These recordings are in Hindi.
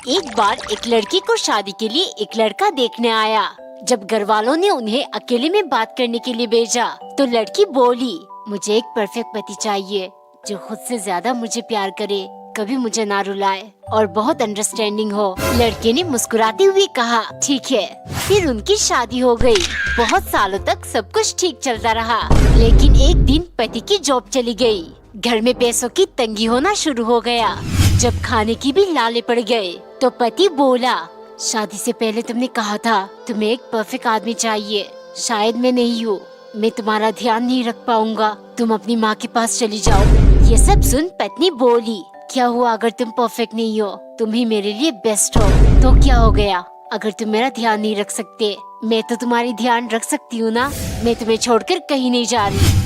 एक बार एक लड़की को शादी के लिए एक लड़का देखने आया। जब घर वालों ने उन्हें अकेले में बात करने के लिए भेजा तो लड़की बोली, मुझे एक परफेक्ट पति चाहिए जो खुद से ज्यादा मुझे प्यार करे, कभी मुझे ना रुलाए और बहुत अंडरस्टैंडिंग हो। लड़के ने मुस्कुराते हुए कहा, ठीक है। फिर उनकी शादी हो गई। बहुत सालों तक सब कुछ ठीक चलता रहा, लेकिन एक दिन पति की जॉब चली गई। घर में पैसों की तंगी होना शुरू हो गया। जब खाने की भी लाले पड़ गए तो पति बोला, शादी से पहले तुमने कहा था तुम्हें एक परफेक्ट आदमी चाहिए। शायद मैं नहीं हूँ, मैं तुम्हारा ध्यान नहीं रख पाऊंगा, तुम अपनी माँ के पास चली जाओ। ये सब सुन पत्नी बोली, क्या हुआ अगर तुम परफेक्ट नहीं हो, तुम ही मेरे लिए बेस्ट हो। तो क्या हो गया अगर तुम मेरा ध्यान नहीं रख सकते, मैं तो तुम्हारी ध्यान रख सकती हूँ ना। मैं तुम्हें छोड़कर कहीं नहीं जा रही।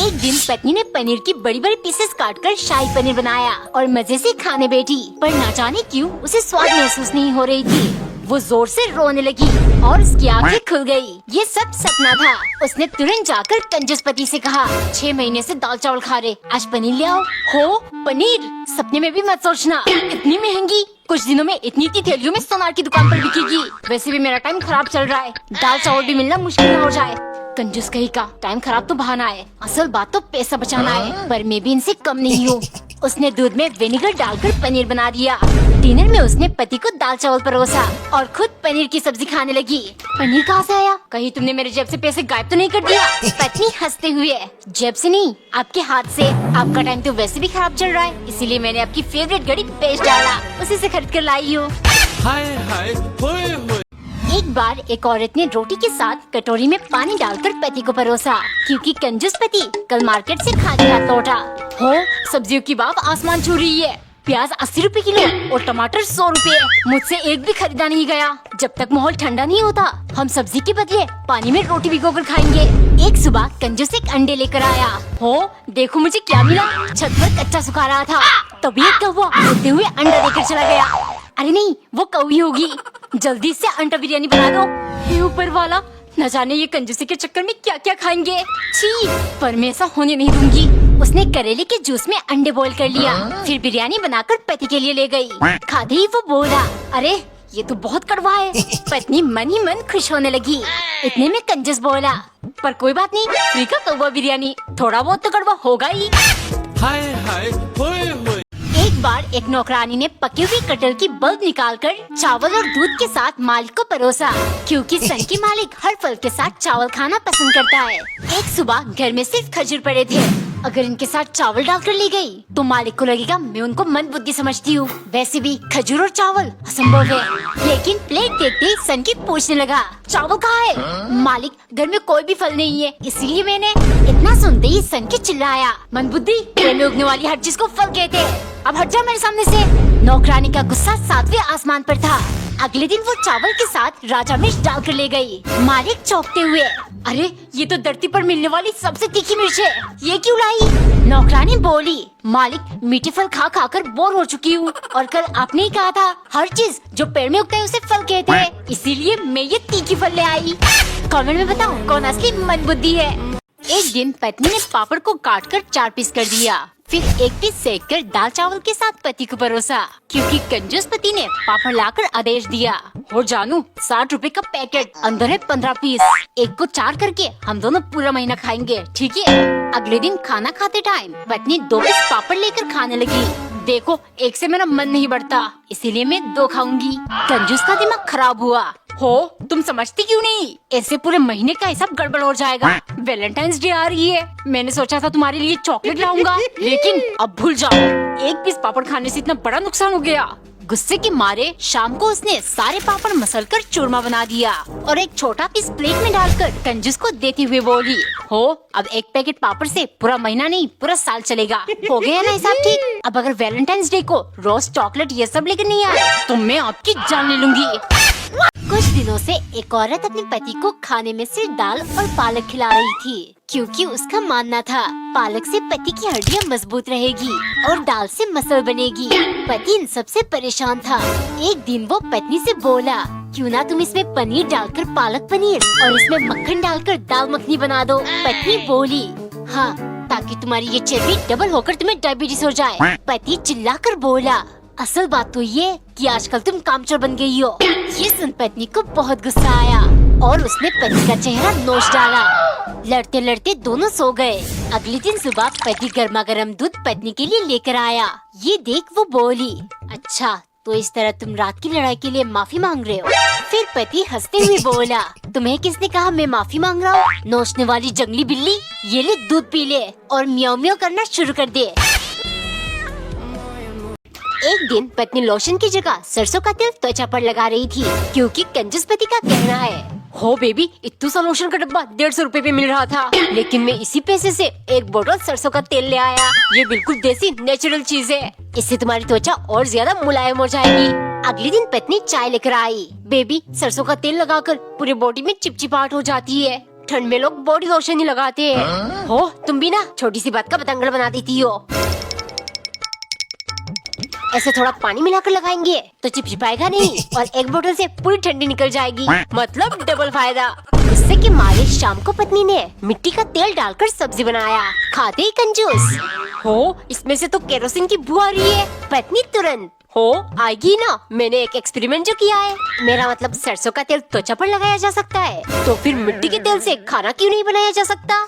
एक दिन पत्नी ने पनीर की बड़ी बड़ी पीसेस काटकर शाही पनीर बनाया और मजे से खाने बैठी, पर ना जाने क्यों उसे स्वाद महसूस नहीं हो रही थी। वो जोर से रोने लगी और उसकी आंखें खुल गई। ये सब सपना था। उसने तुरंत जाकर कंजूस पति से कहा, 6 महीने से दाल चावल खा रहे, आज पनीर ले आओ। हो पनीर? सपने में भी मत सोचना, इतनी महंगी। कुछ दिनों में इतनी थैलियों में सोनार की दुकान पर बिकेगी। वैसे भी मेरा टाइम खराब चल रहा है, दाल चावल भी मिलना मुश्किल हो जाए। कंजूस कहीं का, टाइम खराब तो बहाना है, असल बात तो पैसा बचाना है। पर मैं भी इनसे कम नहीं हूँ। उसने दूध में विनेगर डालकर पनीर बना दिया। डिनर में उसने पति को दाल चावल परोसा और खुद पनीर की सब्जी खाने लगी। पनीर कहाँ से आया? कहीं तुमने मेरे जेब से पैसे गायब तो नहीं कर दिया? पत्नी हंसते हुए, जेब से नहीं, आपके हाथ से। आपका टाइम तो वैसे भी खराब चल रहा है, इसीलिए मैंने आपकी फेवरेट घड़ी बेच डाला, उसी से खरीद कर लाई हूँ। हाय हाय होए होए। एक बार एक औरत ने रोटी के साथ कटोरी में पानी डालकर पति को परोसा, क्योंकि कंजूस पति कल मार्केट से खाली हाथ लौटा। हो, सब्जियों की बात आसमान छू रही है। प्याज 80 रुपए किलो और टमाटर 100 रुपए। मुझसे एक भी खरीदा नहीं गया। जब तक माहौल ठंडा नहीं होता, हम सब्जी के बदले पानी में रोटी भिगोकर खाएंगे। एक सुबह कंजूस एक अंडे लेकर आया। हो, देखो मुझे क्या मिला। छत पर कच्चा सुखा रहा था, तभी एक कौवा उड़ते हुए अंडा लेकर चला गया। अरे नहीं, वो कौवी होगी। जल्दी से अंडा बिरयानी बना दो। हे ऊपर वाला, न जाने ये कंजूसी के चक्कर में क्या क्या खाएंगे। छी, पर मैं ऐसा होने नहीं दूंगी। उसने करेले के जूस में अंडे बॉईल कर लिया, फिर बिरयानी बनाकर पति के लिए ले गई। खाते ही वो बोला, अरे ये तो बहुत कड़वा है। पत्नी मन ही मन खुश होने लगी। इतने में कंजूस बोला, पर कोई बात नहीं, फ्री का कौवा बिरयानी, थोड़ा बहुत तो कड़वा होगा ही। हाय हाय होए होए। एक बार एक नौकरानी ने पकी हुई कटहल की बल्ब निकालकर चावल और दूध के साथ मालिक को परोसा, क्योंकि सन की मालिक हर फल के साथ चावल खाना पसंद करता है। एक सुबह घर में सिर्फ खजूर पड़े थे। अगर इनके साथ चावल डालकर ले गई तो मालिक को लगेगा मैं उनको मंदबुद्धि समझती हूँ। वैसे भी खजूर और चावल असंभव है। लेकिन प्लेट देखते ही सन की पूछने लगा, चावल कहाँ है? मालिक, घर में कोई भी फल नहीं है, इसलिए मैंने। इतना सुनते ही सन की चिल्लाया, मंदबुद्धि, पेड़ में उगने वाली हर चीज को फल कहते हैं, अब हट जा मेरे सामने से। नौकरानी का गुस्सा 7वें आसमान पर था। अगले दिन वो चावल के साथ राजा मिर्च डालकर ले गई। मालिक चौंकते हुए, अरे ये तो धरती पर मिलने वाली सबसे तीखी मिर्च है, ये क्यों लाई? नौकरानी बोली, मालिक, मीठे फल खा खाकर बोर हो चुकी हूँ, और कल आपने ही कहा था हर चीज जो पेड़ में उगता है उसे फल कहते हैं, इसीलिए मैं ये तीखी फल ले आई। कमेंट में बताओ कौन असली मंदबुद्धि है। एक दिन पत्नी ने पापड़ को काटकर 4 पीस कर दिया, फिर 1 पीस सेक कर दाल चावल के साथ पति को परोसा, क्योंकि कंजूस पति ने पापड़ लाकर आदेश दिया, और जानू 60 रुपए का पैकेट, अंदर है 15 पीस, एक को 4 करके हम दोनों पूरा महीना खाएंगे, ठीक है? अगले दिन खाना खाते टाइम पत्नी 2 पीस पापड़ लेकर खाने लगी। देखो, एक से मेरा मन नहीं बढ़ता, इसीलिए मैं 2 खाऊंगी। कंजूस का दिमाग खराब हुआ। हो, तुम समझती क्यों नहीं? ऐसे पूरे महीने का हिसाब गड़बड़ हो जाएगा। वैलेंटाइंस डे आ रही है, मैंने सोचा था तुम्हारे लिए चॉकलेट लाऊंगा, लेकिन अब भूल जाओ। 1 पीस पापड़ खाने से इतना बड़ा नुकसान हो गया। गुस्से के मारे शाम को उसने सारे पापड़ मसलकर चूरमा बना दिया और एक छोटा पीस प्लेट में डालकर कंजूस को देते हुए बोली, हो, अब 1 पैकेट पापड़ से पूरा महीना नहीं पूरा साल चलेगा। हो गया ना हिसाब ठीक? अब अगर वैलेंटाइंस डे को रोज चॉकलेट ये सब लेकर नहीं आए तो मैं आपकी जान ले लूंगी। कुछ दिनों से एक औरत अपने पति को खाने में सिर्फ दाल और पालक खिला रही थी, क्योंकि उसका मानना था पालक से पति की हड्डियां मजबूत रहेगी और दाल से मसल बनेगी। पति इन सबसे परेशान था। एक दिन वो पत्नी से बोला, क्यों ना तुम इसमें पनीर डालकर पालक पनीर और इसमें मक्खन डालकर दाल मखनी बना दो। पत्नी बोली, हाँ, ताकि तुम्हारी ये चर्बी डबल होकर तुम्हें डायबिटीज हो जाए। पति चिल्लाकर बोला, असल बात तो ये कि आजकल तुम कामचोर बन गई हो। ये सुन पत्नी को बहुत गुस्सा आया और उसने पति का चेहरा नोच डाला। लड़ते लड़ते दोनों सो गए। अगले दिन सुबह पति गर्मा गर्म दूध पत्नी के लिए लेकर आया। ये देख वो बोली, अच्छा तो इस तरह तुम रात की लड़ाई के लिए माफी मांग रहे हो। फिर पति हंसते हुए बोला, तुम्हें किसने कहा मैं माफी मांग रहा हूँ? नोचने वाली जंगली बिल्ली, ये ले दूध पी ले और म्याऊं म्याऊं करना शुरू कर दे। एक दिन पत्नी लोशन की जगह सरसों का तेल त्वचा पर लगा रही थी, क्योंकि कंजूस पति का कहना है, हो बेबी इत्तू सा लोशन का डब्बा 150 रुपए पे मिल रहा था, लेकिन मैं इसी पैसे से एक बोतल सरसों का तेल ले आया। ये बिल्कुल देसी नेचुरल चीज है, इससे तुम्हारी त्वचा और ज्यादा मुलायम हो जाएगी। अगले दिन पत्नी चाय लेकर आई। बेबी सरसों का तेल लगाकर पूरी बॉडी में चिपचिपाहट हो जाती है। ठंड में लोग बॉडी लोशन ही लगाते हैं। हो तुम भी ना छोटी सी बात का पतंगड़ बना देती हो। ऐसे थोड़ा पानी मिलाकर लगाएंगे तो चिपचिपाएगा नहीं और एक बोतल से पूरी ठंडी निकल जाएगी, मतलब डबल फायदा। गुस्से के मारे शाम को पत्नी ने मिट्टी का तेल डालकर सब्जी बनाया। खाते ही कंजूस, हो इसमें से तो केरोसिन की बू आ रही है। पत्नी तुरंत, हो आएगी ना, मैंने एक एक्सपेरिमेंट जो किया है। मेरा मतलब सरसों का तेल त्वचा पर लगाया जा सकता है, तो फिर मिट्टी के तेल से खाना क्यों नहीं बनाया जा सकता?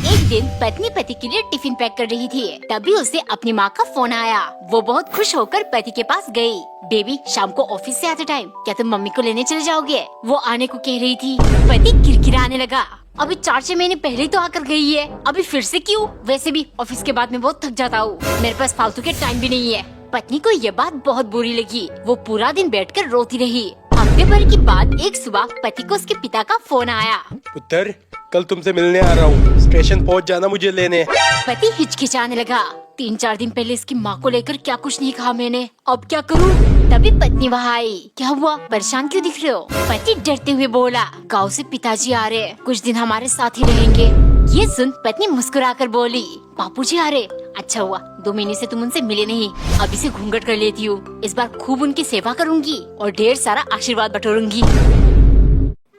एक दिन पत्नी पति के लिए टिफिन पैक कर रही थी, तभी उसे अपनी माँ का फोन आया। वो बहुत खुश होकर पति के पास गई। बेबी शाम को ऑफिस से आते टाइम क्या तुम मम्मी को लेने चले जाओगे? वो आने को कह रही थी। पति किरकिराने लगा, अभी 4-6 महीने पहले ही तो आकर गई है, अभी फिर से क्यों? वैसे भी ऑफिस के बाद मैं बहुत थक जाता हूँ, मेरे पास फालतू के टाइम भी नहीं है। पत्नी को ये बात बहुत बुरी लगी। वो पूरा दिन बैठकर रोती रही। हफ्ते भर के बाद एक सुबह पति को उसके पिता का फोन आया। पुत्र कल तुमसे मिलने आ रहा हूँ, स्टेशन पहुँच जाना मुझे लेने। पति हिचकिचाने लगा। 3-4 दिन पहले इसकी माँ को लेकर क्या कुछ नहीं कहा मैंने, अब क्या करूँ? तभी पत्नी वहाँ आई। क्या हुआ, परेशान क्यों दिख रहे हो? पति डरते हुए बोला, गाँव से पिताजी आ रहे, कुछ दिन हमारे साथ ही रहेंगे। ये सुन पत्नी मुस्कुराकर बोली, बापूजी आ रहे, अच्छा हुआ 2 महीने से तुम उनसे मिले नहीं, अभी से घूंघट कर लेती हूँ। इस बार खूब उनकी सेवा करूँगी और ढेर सारा आशीर्वाद बटोरूंगी।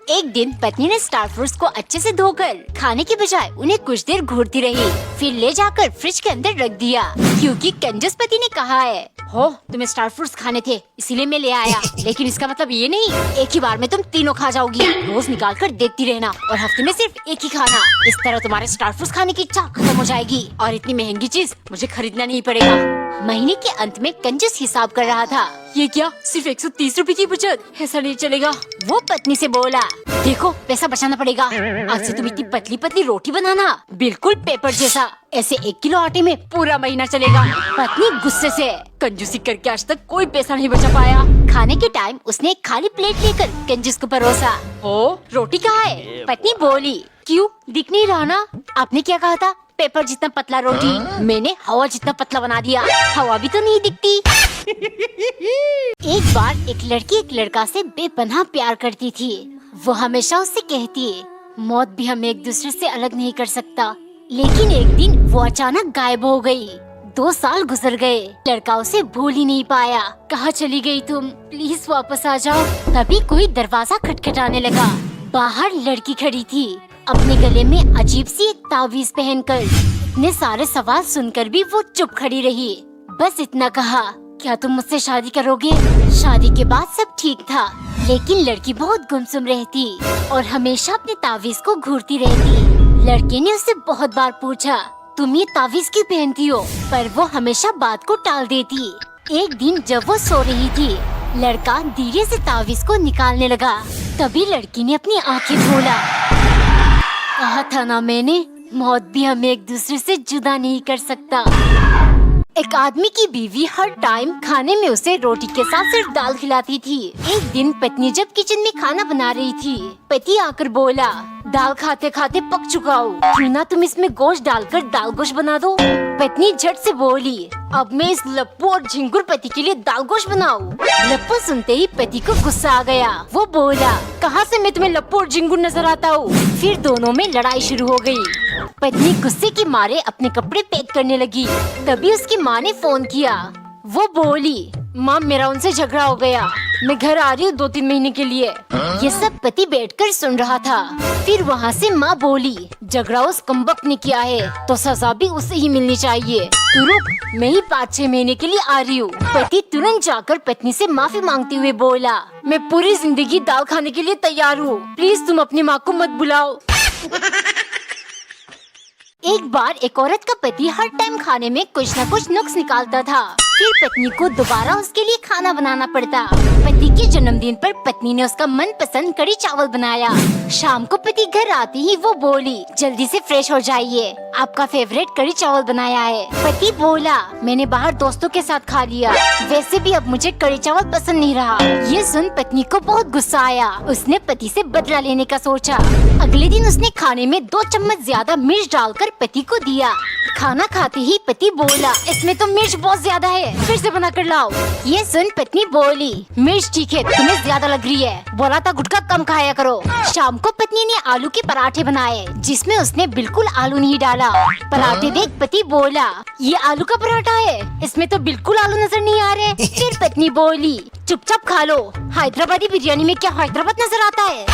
एक दिन पत्नी ने स्टार फ्रूट्स को अच्छे से धोकर खाने के बजाय उन्हें कुछ देर घूरती रही, फिर ले जाकर फ्रिज के अंदर रख दिया, क्योंकि कंजूस पति ने कहा है, हो तुम्हें स्टार फ्रूट्स खाने थे इसीलिए मैं ले आया, लेकिन इसका मतलब ये नहीं एक ही बार में तुम तीनों खा जाओगी। रोज निकाल कर देखती रहना और हफ्ते में सिर्फ एक ही खाना। इस तरह तुम्हारे स्टार फ्रूट्स खाने की इच्छा खत्म हो जाएगी और इतनी महंगी चीज मुझे खरीदना नहीं पड़ेगा। महीने के अंत में कंजूस हिसाब कर रहा था। ये क्या, सिर्फ 130 रुपए की बचत? ऐसा नहीं चलेगा। वो पत्नी से बोला, देखो पैसा बचाना पड़ेगा, आज से तुम इतनी पतली पतली रोटी बनाना, बिल्कुल पेपर जैसा, ऐसे 1 किलो आटे में पूरा महीना चलेगा। पत्नी गुस्से से, कंजूसी करके आज तक कोई पैसा नहीं बचा पाया। खाने के टाइम उसने एक खाली प्लेट लेकर कंजूस को परोसा। हो रोटी कहाँ है? पत्नी बोली, क्यों दिख नहीं रहा ना? आपने क्या कहा था, पेपर जितना पतला रोटी, मैंने हवा जितना पतला बना दिया, हवा भी तो नहीं दिखती। एक बार एक लड़की एक लड़का से बेपनाह प्यार करती थी। वो हमेशा उससे कहती है, मौत भी हमें एक दूसरे से अलग नहीं कर सकता। लेकिन एक दिन वो अचानक गायब हो गई। 2 साल गुजर गए, लड़का उसे भूल ही नहीं पाया। कहाँ चली गई तुम, प्लीज वापस आ जाओ। तभी कोई दरवाजा खटखटाने लगा। बाहर लड़की खड़ी थी, अपने गले में अजीब सी एक तावीज पहनकर। इतने सारे सवाल सुनकर भी वो चुप खड़ी रही। बस इतना कहा, क्या तुम मुझसे शादी करोगे? शादी के बाद सब ठीक था, लेकिन लड़की बहुत गुमसुम रहती और हमेशा अपने तावीज को घूरती रहती। लड़के ने उससे बहुत बार पूछा, तुम ये तावीज क्यों पहनती हो? पर वो हमेशा बात को टाल देती। एक दिन जब वो सो रही थी, लड़का धीरे से तावीज को निकालने लगा। तभी लड़की ने अपनी आंखें खोला। कहा था ना मैंने, मौत भी हमें एक दूसरे से जुदा नहीं कर सकता। एक आदमी की बीवी हर टाइम खाने में उसे रोटी के साथ सिर्फ दाल खिलाती थी। एक दिन पत्नी जब किचन में खाना बना रही थी, पति आकर बोला, दाल खाते खाते पक चुका हूँ, क्यों ना तुम इसमें गोश्त डालकर दाल गोश्त बना दो। पत्नी झट से बोली, अब मैं इस लप्पू और झिंगुर पति के लिए दाल गोश्त बनाऊं? लप्पू सुनते ही पति को गुस्सा आ गया। वो बोला, कहाँ से मैं तुम्हें लप्पू और झिंगुर नजर आता हूँ? फिर दोनों में लड़ाई शुरू हो गई। पत्नी गुस्से के मारे अपने कपड़े पैक करने लगी। तभी उसकी माँ ने फोन किया। वो बोली, माँ मेरा उनसे झगड़ा हो गया, मैं घर आ रही हूँ 2-3 महीने के लिए। ये सब पति बैठकर सुन रहा था। फिर वहाँ से माँ बोली, झगड़ा उस कमबख्त ने किया है तो सजा भी उसे ही मिलनी चाहिए। तू रुक, मैं ही 5-6 महीने के लिए आ रही हूँ। पति तुरंत जाकर पत्नी से माफी मांगते हुए बोला, मैं पूरी जिंदगी दाल खाने के लिए तैयार हूँ, प्लीज तुम अपनी माँ को मत बुलाओ। एक बार एक औरत का पति हर टाइम खाने में कुछ न कुछ नुक्स निकालता था। फिर पत्नी को दोबारा उसके लिए खाना बनाना पड़ता। पति के जन्मदिन पर पत्नी ने उसका मनपसंद कढ़ी चावल बनाया। शाम को पति घर आते ही वो बोली, जल्दी से फ्रेश हो जाइए, आपका फेवरेट कढ़ी चावल बनाया है। पति बोला, मैंने बाहर दोस्तों के साथ खा लिया, वैसे भी अब मुझे कढ़ी चावल पसंद नहीं रहा। ये सुन पत्नी को बहुत गुस्सा आया। उसने पति से बदला लेने का सोचा। अगले दिन उसने खाने में 2 चम्मच ज्यादा मिर्च डालकर पति को दिया। खाना खाते ही पति बोला, इसमें तो मिर्च बहुत ज्यादा है, फिर से बना कर लाओ। ये सुन पत्नी बोली, मिर्च ठीक है, तुम्हें ज्यादा लग रही है, बोला था गुटखा कम खाया करो। शाम को पत्नी ने आलू के पराठे बनाए, जिसमें उसने बिल्कुल आलू नहीं डाला। पराठे देख पति बोला, ये आलू का पराठा है, इसमें तो बिल्कुल आलू नजर नहीं आ रहे। फिर पत्नी बोली, चुपचाप खा लो, हैदराबादी बिरयानी में क्या हैदराबाद नजर आता है।